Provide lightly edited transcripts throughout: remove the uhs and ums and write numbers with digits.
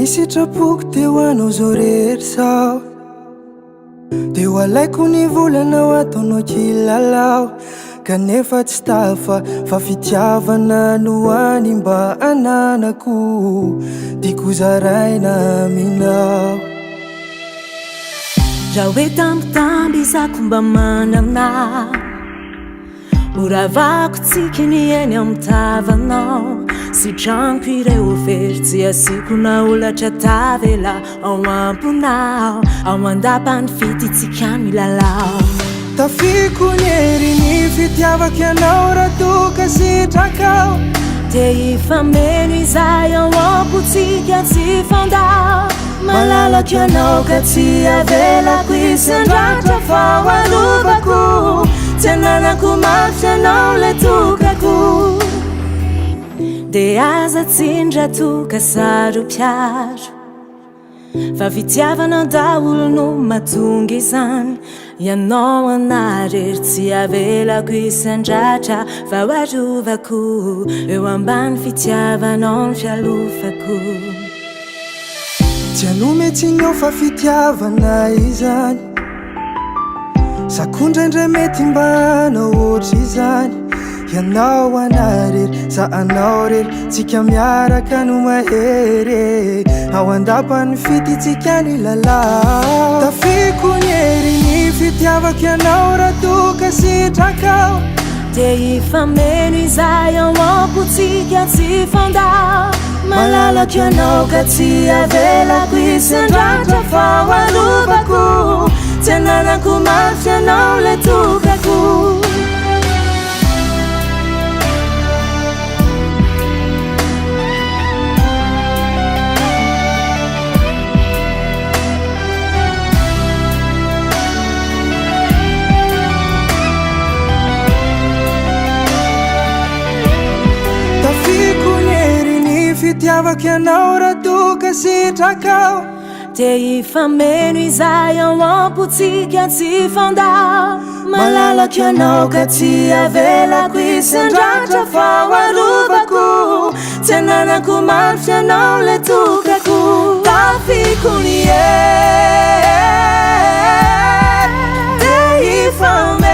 nisy trapoko teo anao zao rehetra sao deo alaiko ny volanao ataonao kilalao kanefa tsy tafa fa fitiavana no any mba ananako diako zaraina minao raha hoe tambitamby izako mba manana oravako tsikiny eny amtavanao sitranko ireo very asiko na olatra tavela ao amponao ao andapany fititsika milalao Tafiako ny hery ny fitiavako anao raha toka sitrakao te hifameno izay ao ampotsika tsy fandao malalako anao ka tsy avelako isandratra fa hoalovako tsy ananako mafy anao le tokako de aza tsindra toka saro-piaro fa fitiavana daholo no mahatonga izany ianao anarery tsy avelako isandratra fa hoarovako eo ambany fitiavanao ny fialofako tsy anome tsinao fa fitiavana izany sakondraindray mety mba anao ohatry izany ianao anarery za anao rery tsika miaraka no mahery ao andapany fititsika ny lalao Tafiako ny hery ny fitiavako anao raha toka sitrakao te hifameno izay ao ampotsika tsy fandao malalako anao ka tsy avelako isandratra fa hoalovako tsy ananako mafy anao le tokako fitiavako anao raha toka sitrakao te hifameno izay ao ampotsika tsy fandao malalako anao ka tsy avelako isandratra fa hoalovako tsy ananako mafy anao le tokako Tafiako ny hery te hifameno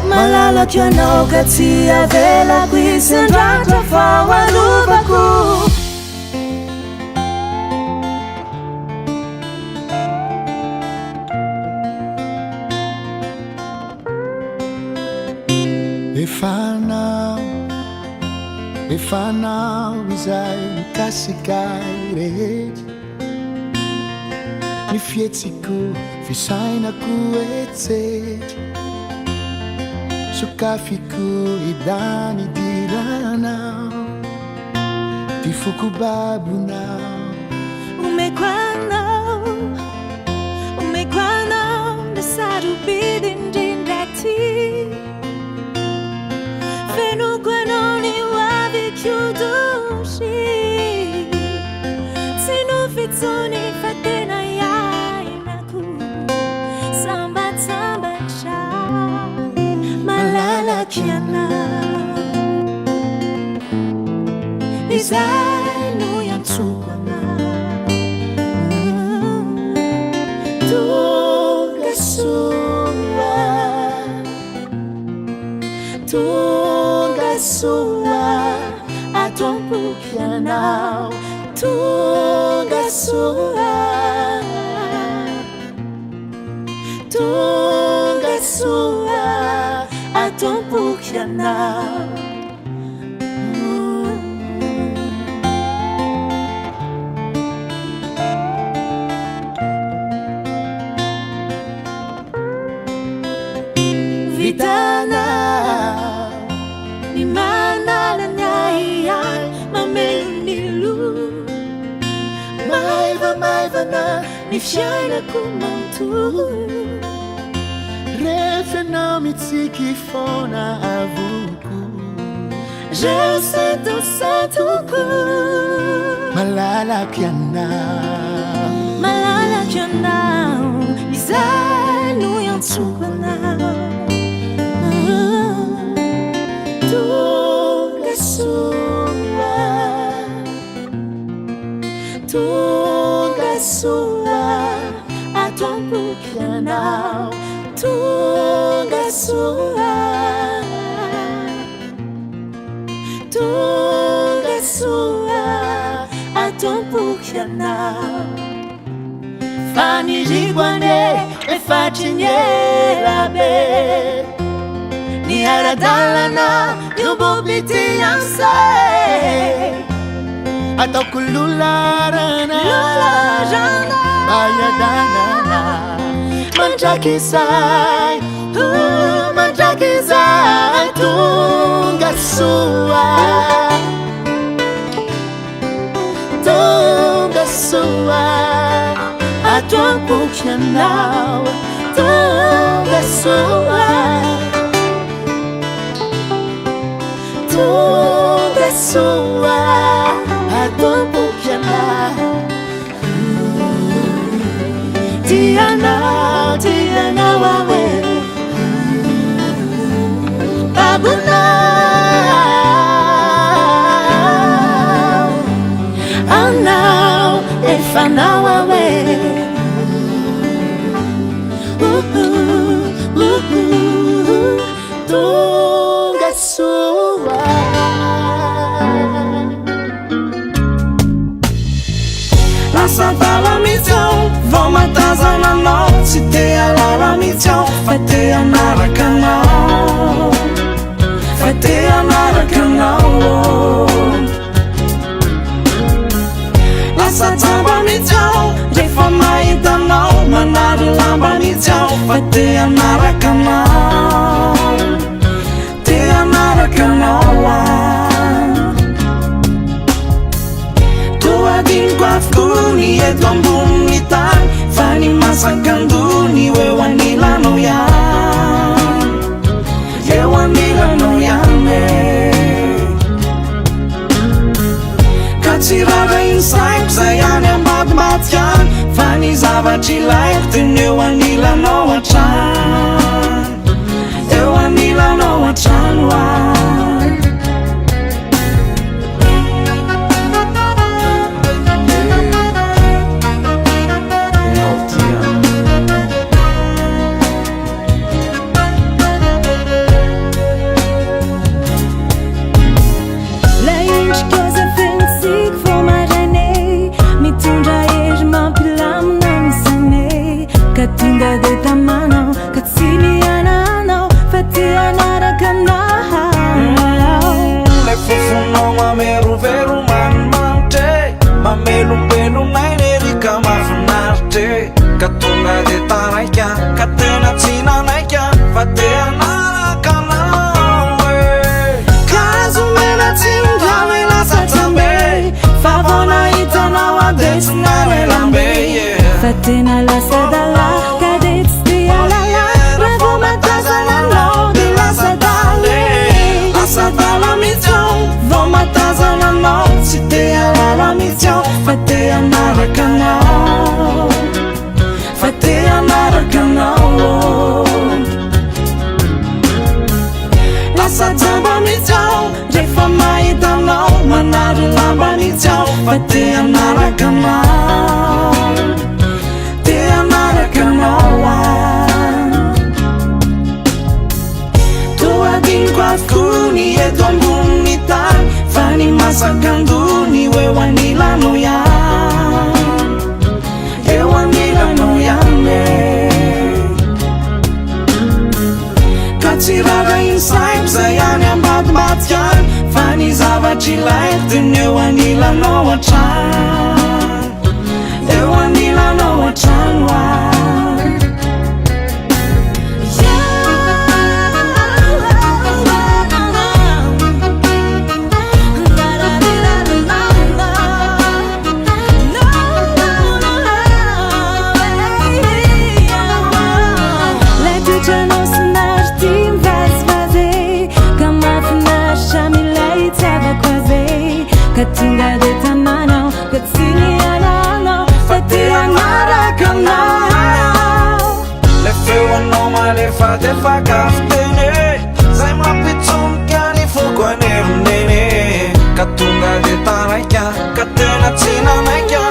malalako anao ka tsy avelako isandratra fa hoalovako efanao izay mikasikay rehetra ny fietsiko fisainako etsetra sokafiko idany diranao ty foko babonao omeko anao nda sarobidy indrindra ty fenoko anao ny hoaviko dosy tsy nofitsony fa tena iainako sambatsambatra malalako anao izay no iantsoko anao Tongasoa atomboky anao Tongasoa atomboky anao vitana ni manala nyaiay mamelonilu maivana ni fiainako manontolo refenao mitsiki fona avoko je sais tout ça tout court malalako anao izay no iantsoko anao Tongasoa Tongasoa atomboky ianao Tongasoa Tongasoa atomboky ianao faniriguane efacignerabe ni aradalana yubobiti yansay ataoko lularana bayadanana mandrakizay mandrakizay Tongasoa Tongasoa atomboky ianao Tongasoa Tongasoa atomboky ianao Ianao Ianao awe babunao anao efanao awe Tongasoa lasa valamitiao vao matazananao tsy te alalamitiao fa te hanaraka anao fa te hanaraka anao lasa tsambamitiao rehefa mahitanao manary lambamitiao fa te hanaraka anao te hanaraka anao toadiniko avokony eto ambony tany fa ny masakandony eo anilanao ihany eo anilanao ihany ka tsy rara insaiko zay any ambadimbadika any fa ny zavatry ilaiko teny eo anilanao hatrany eo anilanao hatrany Katunga de taraika, katena tsina naika, fate hanaraka anao kazo mena tsinga mena satsambe favona hitanao adesina melambe fatena lasadala kadetsy alala revo matazananao de lasadale lasadala mitiao vao matazananao tsy te alala mitiao fa te hanaraka anao fa te hanaraka anao lasa tsamba mitiao rehefa mahitanao manary lamba mitiao fa te hanaraka anao te hanaraka anao toadiniko avokony eto ambony tany fa ny masakandony eo anilanao ihany eo anilanao ihany ka tsy rara insaiko zay any ambadimbadika any fa ny zavatry ilaiko teny eo anilanao hatrany eo anilanao hatrany Katunga de tamano, katsini anano, fate hanaraka anao le feo anao malefate fakaftene zay mampitsomika ny fokoany aminene katunga de taraika katena tsina naika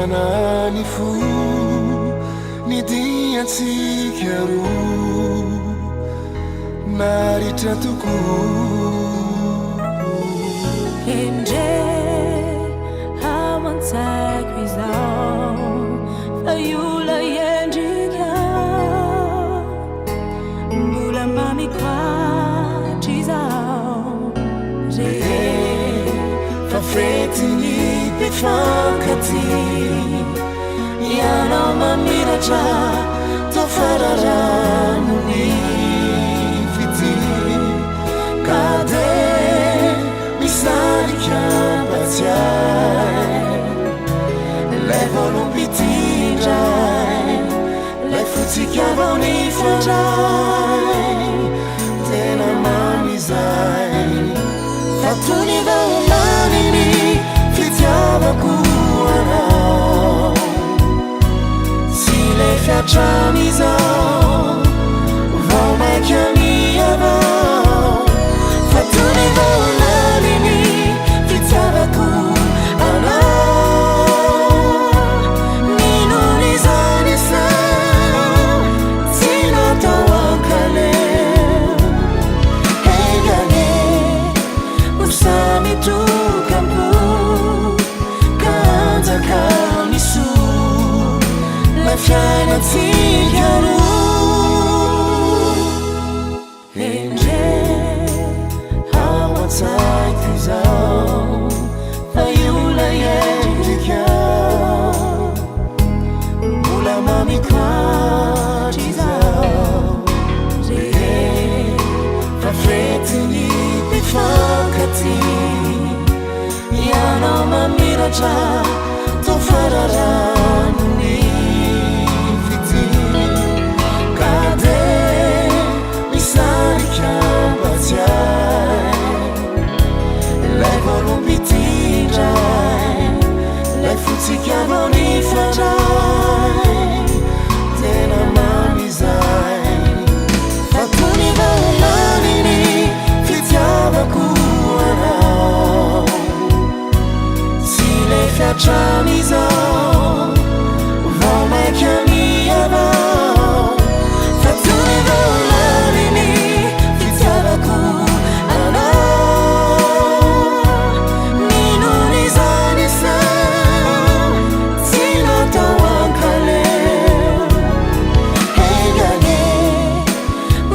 Tanany fo nidiantsika roa naritra tokoa Endre hamantsako izao fa iola endrika mbola mamikoatra izao fa fretiny mpifankaty Ianao mamiratra tofararany fity ka de misarika batsiay lay volompitindray lay fotsika vao ny fandray tena mamizay fa tony vao maniny fitiavako anao si lay fiatramizao vao maika miavao fa tony vao maniny fitiavako anao minonizany sao tsy natao ankaleo hengane usami tukampu kanzaka nisu la fiana tsigaru Endre hawatsai kuzao fayula yendika mula mami kwatizao fa fretini bifankati Ianao mamiratra tofararany fity ka de misarika batsiay lay volompitindray lay fotsika vao ny fandray tena mamizay fa tony vao maniny fitiavako anao si lay fiatramizao vao maika miavao fa tony vao maniny fitiavako anao minonizany sao tsy natao ankaleo hengane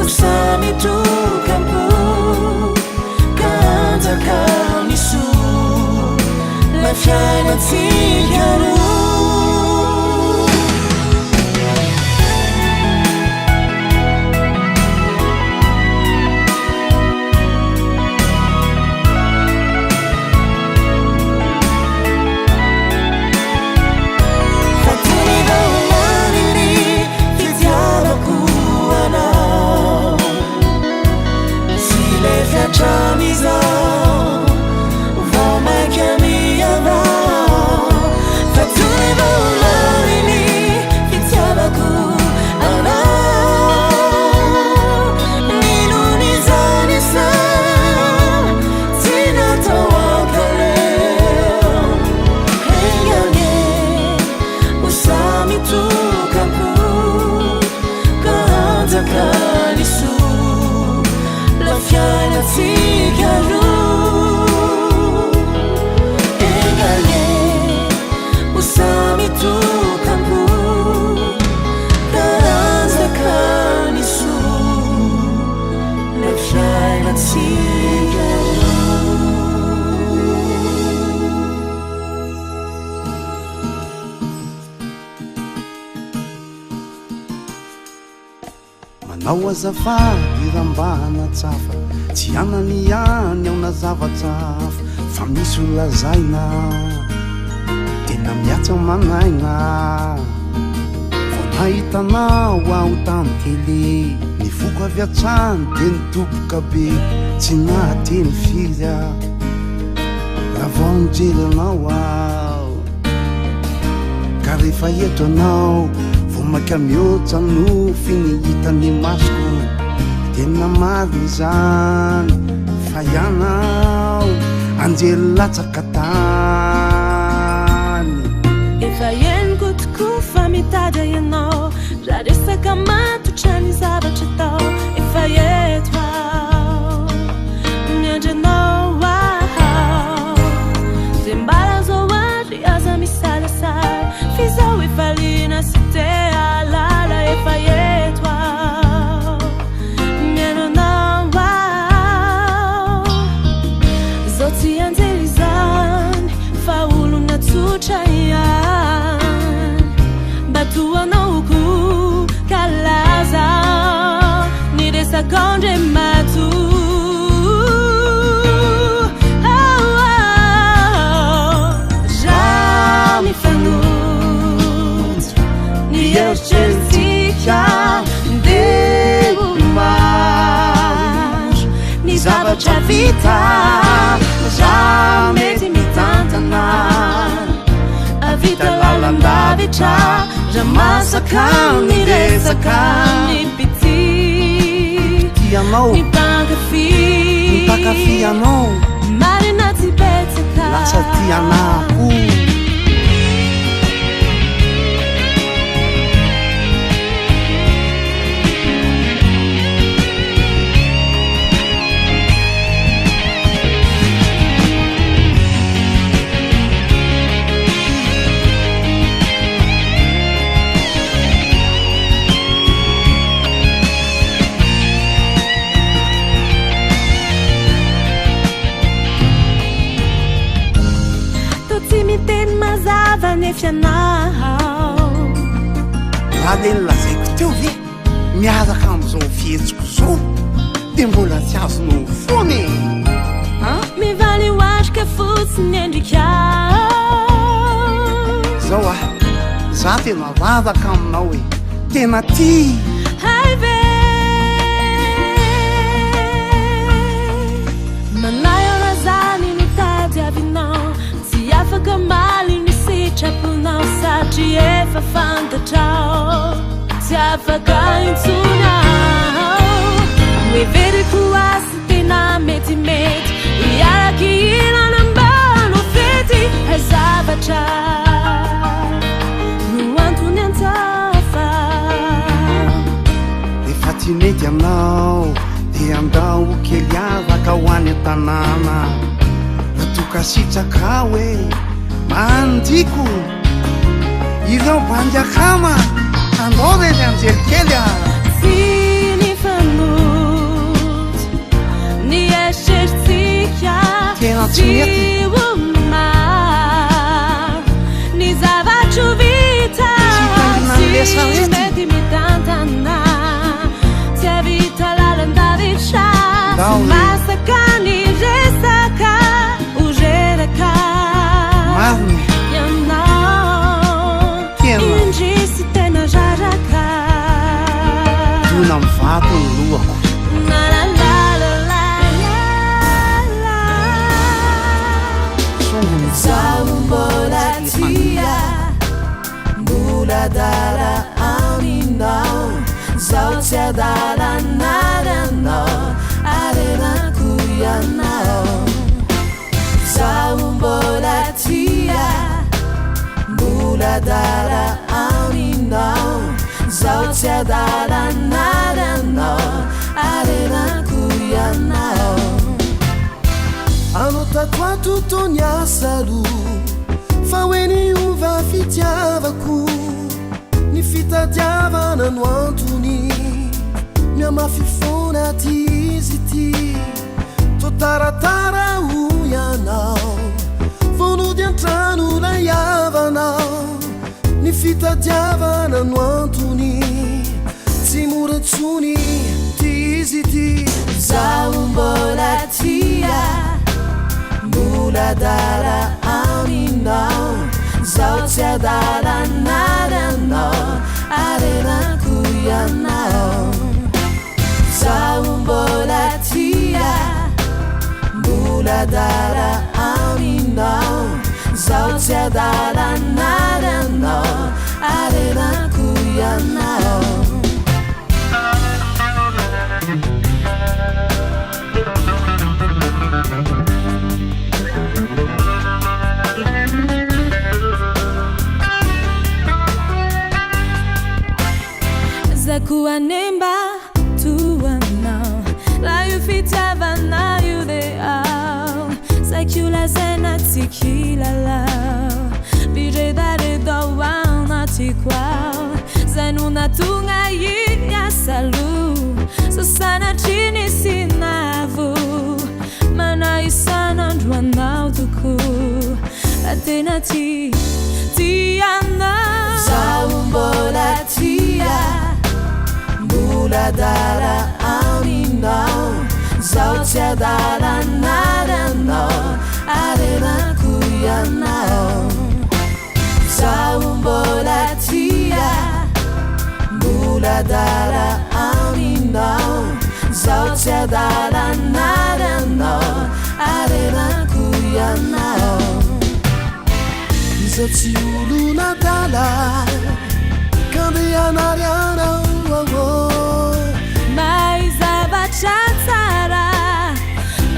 usami tukampu kanzaka nisu la fiana tsigaru fatuni vao manini fitiavako anao si lay fiatramizao vao maika miavao fa tony vao maniny fitiavako anao minonizany sao tsy natao ankaleo hengane usami tukampu kanzaka nisu la fiana tsigaru hengane usami tukampu kanzaka nisu la fiana tsigaru manao azafady rambana tsafa tsy anany ihany ao na zavatsafa fa misy olazaina tena miatsa manaina vao nahitanao aho tamy tele ny foko avy atrany de nitoboka be tsy nahateny firy raha vao nijery anao aho ka rehefa eto anao vao maka mihoatra no finihitany masoko tena mariny zany fa Ianao anjely latsaka tany efa kufa mitady ianao raha resaka matotrany zavatra tao efa eto ao miandranao aho de mbala zao andry aza misalasala fizao efa lina sy te alala efa eto ao miandranao aho zao tsy anjely zany fa olona tsotra ihany batoanaoko kalaza ny resaka andriamato ja mifanoto ny eritreretika ndeha maro ny zavatra vita ja mety mitantana avita lalandavitra ra masaka ny resaka ny piti Ianao ny mpankafy ianao marina tsy betsaka lasa tianako nefianao raha le lazaiko teo ve miaraka am'izao fihetsiko zao de mbola tsy azonao foany mivaly hoatrika fotsiny endrikao zao za tena vavaka aminao hoe tena ty hay ve manayo razany mitady avinao tsy afaka maly trapunao satri efa fantatrao tsy afaka intsonao miveriko asy tena metimety iaraky ilana mbano fety hay zavatra no antony antsafa efa tsy mety aminao de andao kely avaka ho any an-tanàna natokasitraka hoe mandiko ireo mpanjakama andao reny anjelikely tsy ny fanoto ny eritreretika tena tsy mety oma ny zavatro vita tsy mety mitantana tsy avita lalandavitra sy masaka ny resaka ogeraka indrisy tena raraka tona mivato ny lohako zaho mbola tia mbola dala aminao zaho tsy adala naranao arenako ianao zaho mbola tia mbola dala aminao zaho tsy adala naranao arenako ianao anao tatoato tony asalo fa hoe niova fitiavako ny fitadiavana no antony miamafifona ty izy ty totaratara ho ianao vonody antrano layavanao ny fitadiavana no antony tsy moratsony ty izy ty zaho mbola tia mbola dala aminao zaho tsy adala naranao arenako ianao zaho mbola tia mbola dala aminao zaho tsy adala naranao arenako ianao Takuwa nemba tuanao La ufitava na yudeao Sakula zena tikila lao Bire dare doa na tikwao Zenuna tunga yi ya salu Susana chini sinavu Mana isana dwanao tuku Atena ti Ianao Za Mbola tia Mbola dara aminao Zautia dara naranao Arena kuyanao Za Mbola tia Mbola dara aminao Zautia dara naranao Arena kuyanao Zati ulu nadala Kandianariana Mas a bachatara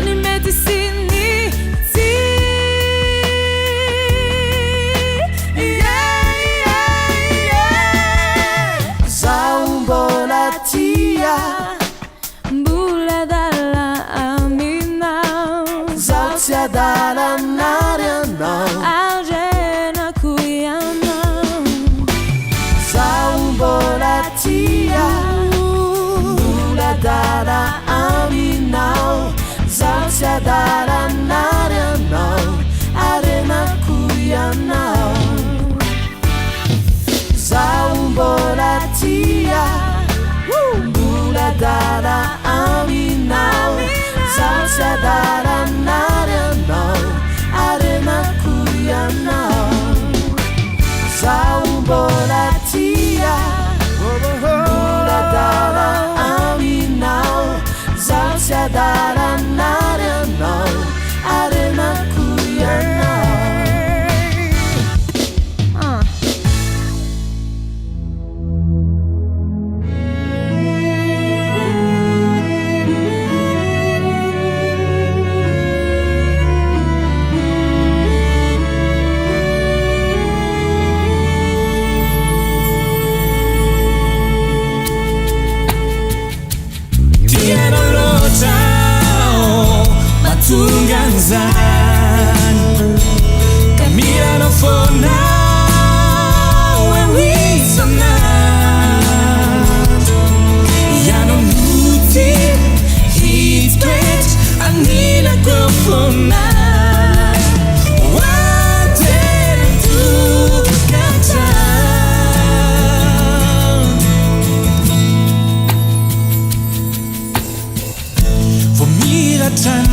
Ni medicini ti Za Mbola tia Mbola dala aminao Zautia dara naranao Arena kuyanao Za Mbola tia Mbola dara aminao Zautia dara naranao Arena kuyanao Za Mbola tia Mbola dara aminao Zautia dara naranao Arena kuyanao Za Mbola tia Mbola dara aminao Zautia dara naranao Arena kuyanao Tunganzan Kamira no for now when we sana Yano nuti heat stretch Anila go for now What did you kanta For me that time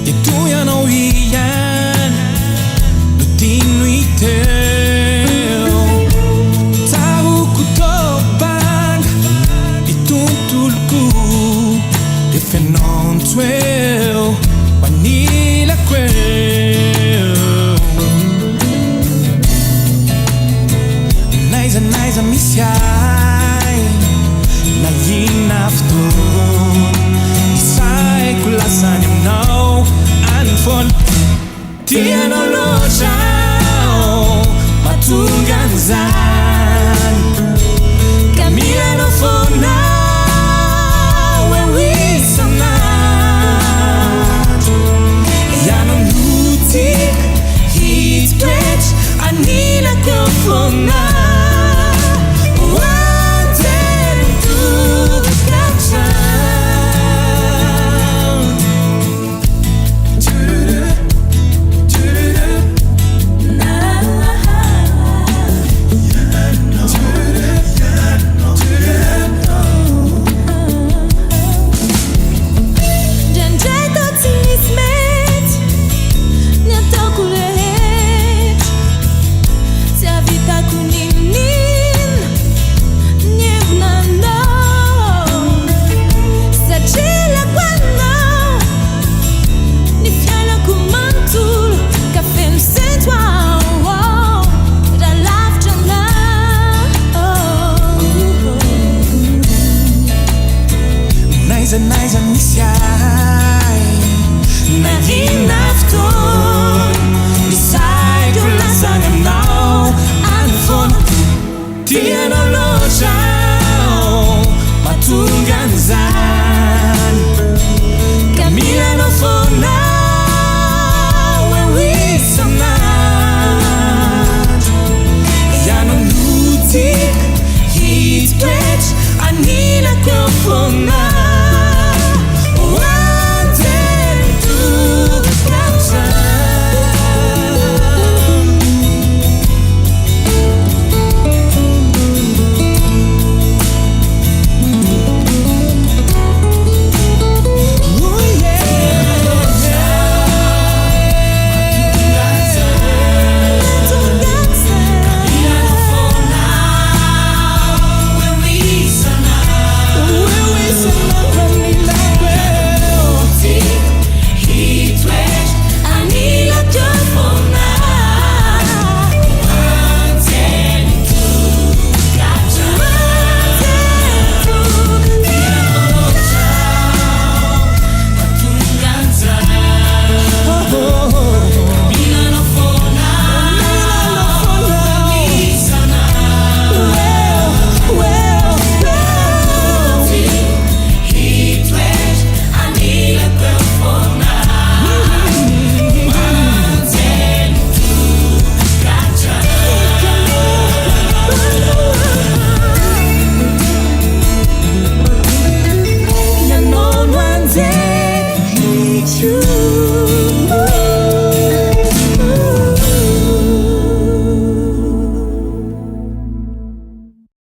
Itu Ianao ian No tinui teu Tahu ku tobang Ituntulku E fenon tueu Panila queu Naisa misiai Na yinafton Kulasan yung now unfold Tiano lo siya Matunganzan Kamila no for now when we sana Yano nuti heat stretch Anila go for now